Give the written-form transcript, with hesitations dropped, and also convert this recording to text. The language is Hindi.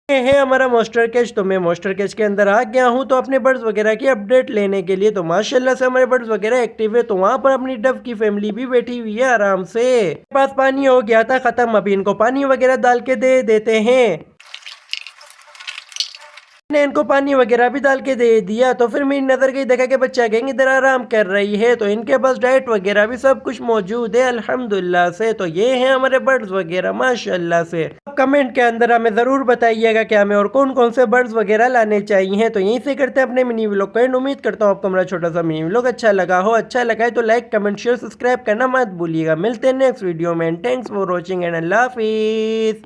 ये है हमारा मास्टर कैच। तो मैं मास्टर कैच के अंदर आ गया हूँ तो अपने बर्ड्स वगैरह की अपडेट लेने के लिए। तो माशाल्लाह से हमारे बर्ड्स वगैरह एक्टिव है। तो वहाँ पर अपनी डव की फैमिली भी बैठी हुई है आराम से। मेरे पास पानी हो गया था खत्म, अभी इनको पानी वगैरह डाल के दे देते हैं। मैंने इनको पानी वगैरह भी डाल के दे दिया। तो फिर मेरी नजर गई, देखा कि बच्चा गैंग इधर आराम कर रही है। तो इनके पास डाइट वगैरह भी सब कुछ मौजूद है अल्हम्दुलिल्लाह से। तो ये हैं हमारे बर्ड्स वगैरह माशाल्लाह से। आप कमेंट के अंदर हमें जरूर बताइएगा कि हमें और कौन कौन से बर्ड्स वगैरह लाने चाहिए। तो यहीं से करते हैं अपने मिनी व्लॉग को एंड। उम्मीद करता हूँ आपको हमारा छोटा सा मिनी व्लॉग अच्छा लगा हो। अच्छा लगा है तो लाइक कमेंट शेयर सब्सक्राइब करना मत भूलिएगा। मिलते हैं नेक्स्ट वीडियो में। Thanks for watching and Allah Hafiz.